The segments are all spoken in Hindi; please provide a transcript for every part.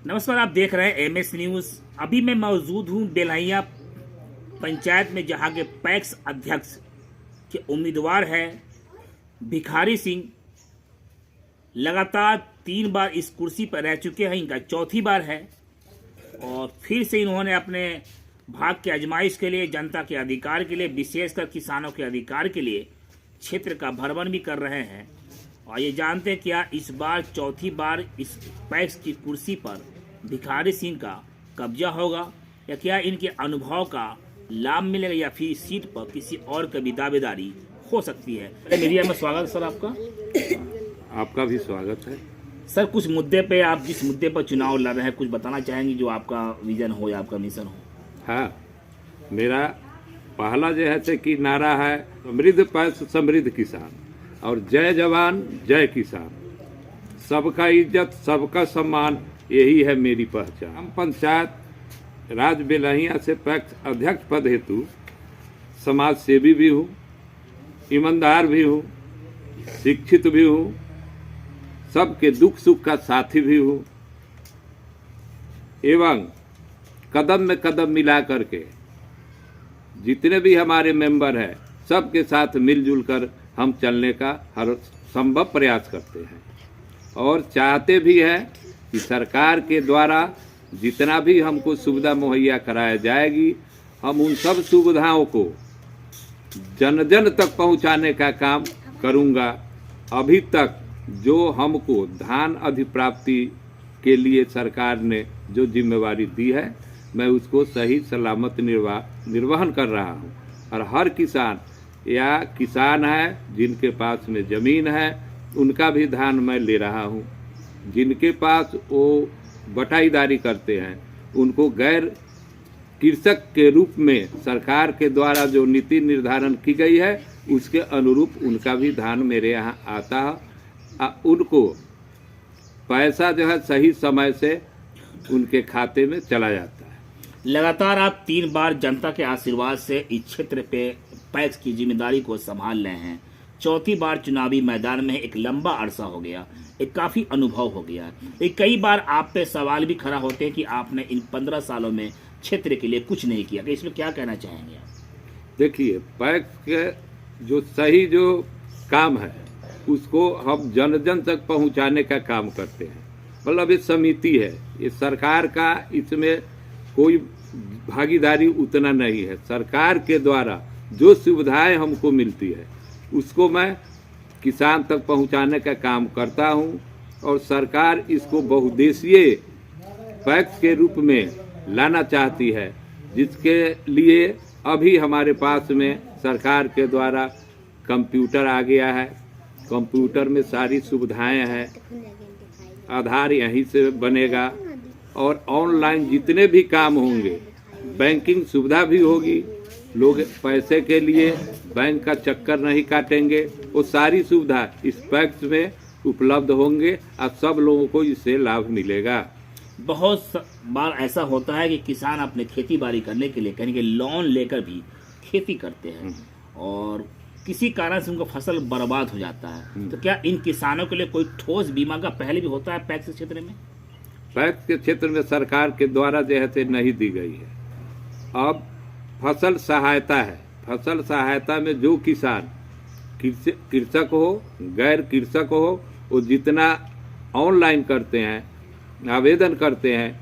नमस्कार, आप देख रहे हैं एमएस न्यूज। अभी मैं मौजूद हूं बेलहिया पंचायत में, जहां के पैक्स अध्यक्ष के उम्मीदवार हैं भिखारी सिंह। लगातार 3 बार इस कुर्सी पर रह चुके हैं, इनका चौथी बार है और फिर से इन्होंने अपने भाग की आजमाइश के लिए, जनता के अधिकार के लिए, विशेषकर किसानों के अधिकार के लिए क्षेत्र का भ्रमण भी कर रहे हैं। और ये जानते हैं क्या इस बार चौथी बार इस पैक्स की कुर्सी पर भिखारी सिंह का कब्जा होगा, या क्या इनके अनुभव का लाभ मिलेगा, या फिर सीट पर किसी और की भी दावेदारी हो सकती है। मीडिया में स्वागत सर आपका। आपका भी स्वागत है सर, कुछ मुद्दे पे, आप जिस मुद्दे पर चुनाव लड़ रहे हैं, कुछ बताना चाहेंगे जो आपका विजन हो या आपका मिशन हो? हाँ, मेरा पहला जो है कि नारा है समृद्ध पैक्स समृद्ध किसान और जय जवान जय किसान, सबका इज्जत सबका सम्मान, यही है मेरी पहचान। हम पंचायत राज बेलहिया से पैक्स अध्यक्ष पद हेतु समाज सेवी भी हूँ, ईमानदार भी हूँ, शिक्षित भी हूँ, सबके दुख सुख का साथी भी हूँ एवं कदम में कदम मिला करके जितने भी हमारे मेंबर हैं सबके साथ मिलजुल कर हम चलने का हर संभव प्रयास करते हैं और चाहते भी हैं कि सरकार के द्वारा जितना भी हमको सुविधा मुहैया कराया जाएगी, हम उन सब सुविधाओं को जन जन तक पहुंचाने का काम करूंगा। अभी तक जो हमको धान अधिप्राप्ति के लिए सरकार ने जो जिम्मेवारी दी है, मैं उसको सही सलामत निर्वहन कर रहा हूं और हर किसान या किसान है जिनके पास में ज़मीन है उनका भी धान मैं ले रहा हूं। जिनके पास वो बटाईदारी करते हैं उनको गैर कृषक के रूप में सरकार के द्वारा जो नीति निर्धारण की गई है उसके अनुरूप उनका भी धान मेरे यहाँ आता है। उनको पैसा जो है सही समय से उनके खाते में चला जाता है। लगातार आप 3 बार जनता के आशीर्वाद से इस क्षेत्र पे पैक्स की जिम्मेदारी को संभाल रहे हैं। चौथी बार चुनावी मैदान में एक लंबा अरसा हो गया, एक काफ़ी अनुभव हो गया। एक कई बार आप पे सवाल भी खड़ा होते हैं कि आपने इन 15 सालों में क्षेत्र के लिए कुछ नहीं किया। इसमें क्या कहना चाहेंगे आप? देखिए, पैक्स के जो सही जो काम है उसको हम जन जन तक पहुंचाने का काम करते हैं। मतलब ये समिति है, ये सरकार का इसमें कोई भागीदारी उतना नहीं है। सरकार के द्वारा जो सुविधाएं हमको मिलती है उसको मैं किसान तक पहुंचाने का काम करता हूं और सरकार इसको बहुउद्देशीय पैक्स के रूप में लाना चाहती है, जिसके लिए अभी हमारे पास में सरकार के द्वारा कंप्यूटर आ गया है। कंप्यूटर में सारी सुविधाएं हैं, आधार यहीं से बनेगा और ऑनलाइन जितने भी काम होंगे, बैंकिंग सुविधा भी होगी। लोग पैसे के लिए बैंक का चक्कर नहीं काटेंगे। वो सारी सुविधा इस पैक्स में उपलब्ध होंगे और सब लोगों को इससे लाभ मिलेगा। बहुत बार ऐसा होता है कि किसान अपने खेती बाड़ी करने के लिए कहीं के लोन लेकर भी खेती करते हैं और किसी कारण से उनका फसल बर्बाद हो जाता है। तो क्या इन किसानों के लिए कोई ठोस बीमा का पहले भी होता है पैक्स क्षेत्र में? पैक्स के क्षेत्र में सरकार के द्वारा जो है नहीं दी गई है। अब फसल सहायता है। फसल सहायता में जो किसान कृषक हो, गैर कृषक हो, वो जितना ऑनलाइन करते हैं, आवेदन करते हैं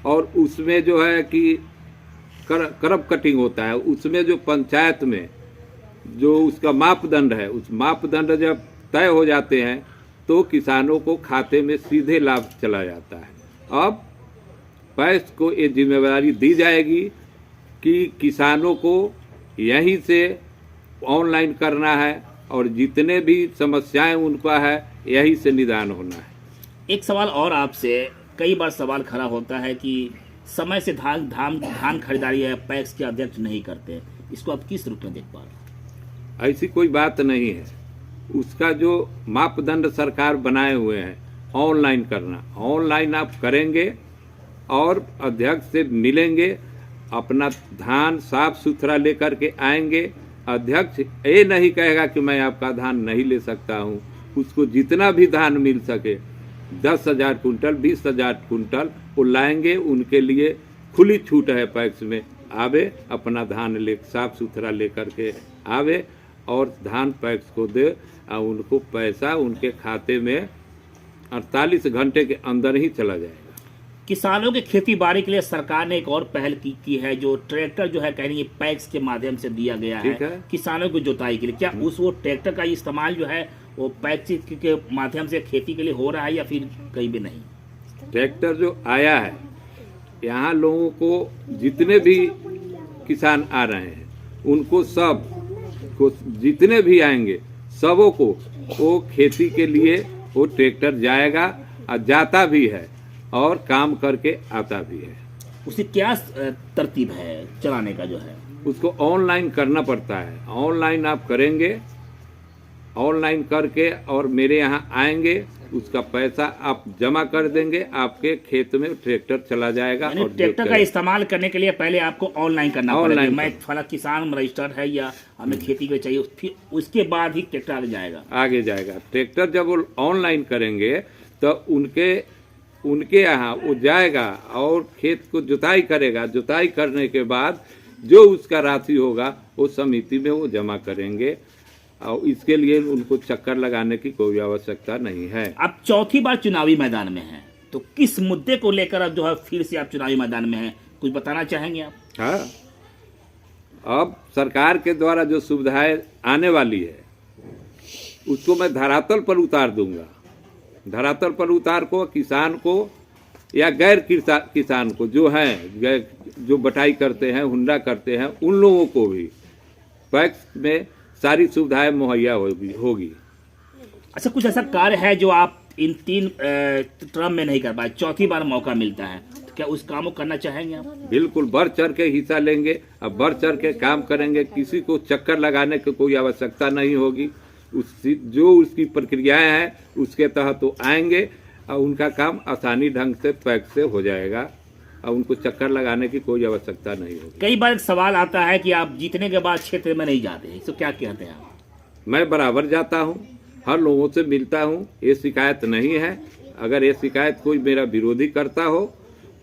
और उसमें जो है कि करब कटिंग होता है, उसमें जो पंचायत में जो उसका मापदंड है, उस मापदंड जब तय हो जाते हैं तो किसानों को खाते में सीधे लाभ चला जाता है। अब पैक्स को ये जिम्मेदारी दी जाएगी कि किसानों को यहीं से ऑनलाइन करना है और जितने भी समस्याएं उनका है यहीं से निदान होना है। एक सवाल और आपसे, कई बार सवाल खड़ा होता है कि समय से धान खरीदारी है पैक्स के अध्यक्ष नहीं करते, इसको आप किस रूप में देख पा रहे हैं? ऐसी कोई बात नहीं है। उसका जो मापदंड सरकार बनाए हुए हैं ऑनलाइन करना, ऑनलाइन आप करेंगे और अध्यक्ष से मिलेंगे, अपना धान साफ सुथरा लेकर के आएंगे। अध्यक्ष ये नहीं कहेगा कि मैं आपका धान नहीं ले सकता हूँ, उसको जितना भी धान मिल सके 10,000 कुंटल 20,000 कुंटल वो लाएंगे। उनके लिए खुली छूट है, पैक्स में आवे, अपना धान ले साफ सुथरा लेकर के आवे और धान पैक्स को दे और उनको पैसा उनके खाते में 48 घंटे के अंदर ही चला जाएगा। किसानों के खेती बाड़ी के लिए सरकार ने एक और पहल की है, जो ट्रैक्टर जो है कह रही है पैक्स के माध्यम से दिया गया है किसानों को जुताई के लिए। क्या वो ट्रैक्टर का इस्तेमाल जो है वो पैक्स के माध्यम से खेती के लिए हो रहा है या फिर कहीं भी नहीं? ट्रैक्टर जो आया है, यहाँ लोगों को जितने भी किसान आ रहे हैं उनको सब को जितने भी आएंगे सबों को वो खेती के लिए वो ट्रैक्टर जाएगा और जाता भी है और काम करके आता भी है। उसे क्या तरतीब है चलाने का जो है? उसको ऑनलाइन करना पड़ता है। ऑनलाइन आप करेंगे, ऑनलाइन करके और मेरे यहाँ आएंगे, उसका पैसा आप जमा कर देंगे, आपके खेत में ट्रैक्टर चला जाएगा। और ट्रैक्टर का इस्तेमाल करने के लिए पहले आपको ऑनलाइन करना पड़ेगा। मैं फला किसान रजिस्टर्ड है या हमें खेती के चाहिए, फिर उसके बाद ही ट्रैक्टर आगे जाएगा। ट्रैक्टर जब वो ऑनलाइन करेंगे तो उनके यहाँ वो जाएगा और खेत को जुताई करेगा। जुताई करने के बाद जो उसका राशि होगा वो समिति में वो जमा करेंगे और इसके लिए उनको चक्कर लगाने की कोई आवश्यकता नहीं है। अब चौथी बार चुनावी मैदान में हैं, तो किस मुद्दे को लेकर अब जो है फिर से आप चुनावी मैदान में हैं, कुछ बताना चाहेंगे आप? हाँ, अब सरकार के द्वारा जो सुविधाएं आने वाली है उसको मैं धरातल पर उतार दूंगा। धरातल पर उतार को किसान को या गैर किसान को जो हैं, जो बटाई करते हैं, हुंडा करते हैं, उन लोगों को भी पैक्स में सारी सुविधाएं मुहैया होगी। अच्छा, कुछ ऐसा कार्य है जो आप इन 3 टर्म में नहीं कर पाए, चौथी बार मौका मिलता है, तो क्या उस काम को करना चाहेंगे आप? बिल्कुल, बढ़ चढ़ के हिस्सा लेंगे, अब बढ़ चढ़ के काम करेंगे। किसी को चक्कर लगाने की कोई आवश्यकता नहीं होगी। जो उसकी प्रक्रियाएं हैं उसके तहत वो आएंगे और उनका काम आसानी ढंग से पैक्स से हो जाएगा और उनको चक्कर लगाने की कोई आवश्यकता नहीं होगी। कई बार एक सवाल आता है कि आप जीतने के बाद क्षेत्र में नहीं जाते, तो क्या कहते हैं आप? मैं बराबर जाता हूँ, हर लोगों से मिलता हूँ, ये शिकायत नहीं है। अगर ये शिकायत कोई मेरा विरोधी करता हो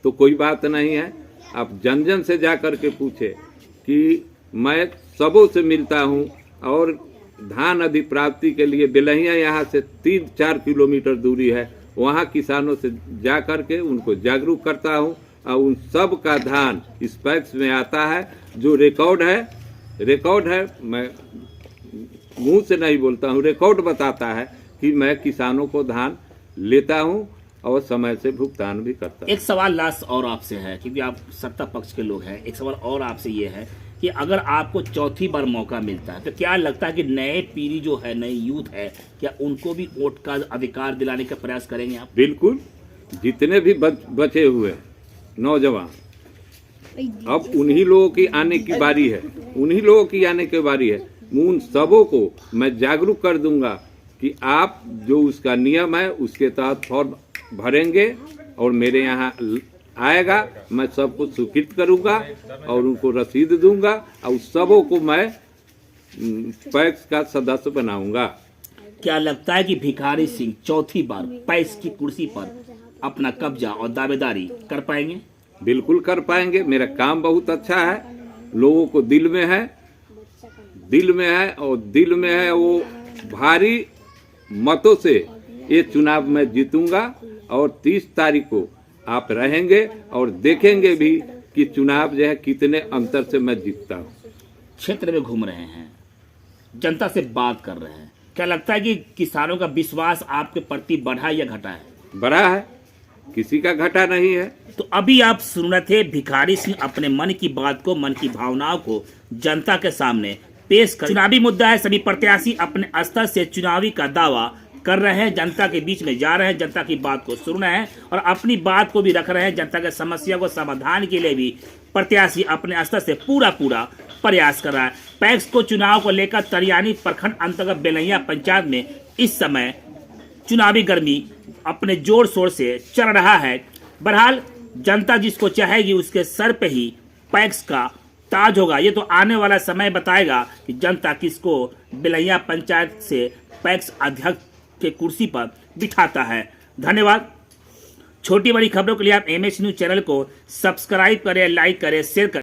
तो कोई बात नहीं है। आप जन जन से जा कर के पूछे कि मैं सबों से मिलता हूँ और धान अधिप्राप्ति के लिए बेलहिया यहाँ से 3-4 किलोमीटर दूरी है, वहाँ किसानों से जा कर के उनको जागरूक करता हूँ और उन सब का धान इस पैक्स में आता है। जो रिकॉर्ड है, मैं मुंह से नहीं बोलता हूँ, रिकॉर्ड बताता है कि मैं किसानों को धान लेता हूँ और समय से भुगतान भी करता हूँ। एक सवाल लास्ट और आपसे है, क्योंकि आप सत्ता पक्ष के लोग हैं, एक सवाल और आपसे ये है कि अगर आपको चौथी बार मौका मिलता है तो क्या लगता है कि नए पीढ़ी जो है, नई यूथ है, क्या उनको भी वोट का अधिकार दिलाने का प्रयास करेंगे आप? बिल्कुल, जितने भी बचे हुए नौजवान, अब उन्हीं लोगों की आने की बारी है, उन सबों को मैं जागरूक कर दूंगा कि आप जो उसका नियम है उसके तहत फॉर्म भरेंगे और मेरे यहाँ आएगा, मैं सबको स्वीकृत करूंगा और उनको रसीद दूंगा और सबों को मैं पैक्स का सदस्य बनाऊंगा। क्या लगता है कि भिखारी सिंह चौथी बार पैक्स की कुर्सी पर अपना कब्जा और दावेदारी कर पाएंगे? बिल्कुल कर पाएंगे। मेरा काम बहुत अच्छा है, लोगों को दिल में है और दिल में है वो भारी मतों से ये चुनाव में जीतूंगा और 30 तारीख को आप रहेंगे और देखेंगे भी कि चुनाव जो है कितने अंतर से मैं जीतता हूँ। क्षेत्र में घूम रहे हैं, जनता से बात कर रहे हैं, क्या लगता है कि किसानों का विश्वास आपके प्रति बढ़ा या घटा है? बढ़ा है, किसी का घटा नहीं है। तो अभी आप सुन रहे थे भिखारी सिंह अपने मन की बात को, मन की भावनाओं को जनता के सामने पेश कर। चुनावी मुद्दा है, सभी प्रत्याशी अपने स्तर से चुनावी का दावा कर रहे हैं, जनता के बीच में जा रहे हैं, जनता की बात को सुन रहे हैं और अपनी बात को भी रख रहे हैं। जनता के समस्या को समाधान के लिए भी प्रत्याशी अपने स्तर से पूरा प्रयास कर रहा है। पैक्स को चुनाव को लेकर तरियानी प्रखंड अंतर्गत बेलहिया पंचायत में इस समय चुनावी गर्मी अपने जोर शोर से चल रहा है। बहरहाल जनता जिसको चाहेगी उसके सर पे ही पैक्स का ताज होगा। ये तो आने वाला समय बताएगा कि जनता किसको बेलहिया पंचायत से पैक्स अध्यक्ष के कुर्सी पर बिठाता है। धन्यवाद। छोटी बड़ी खबरों के लिए आप एमएस न्यूज चैनल को सब्सक्राइब करें, लाइक करें, शेयर करें।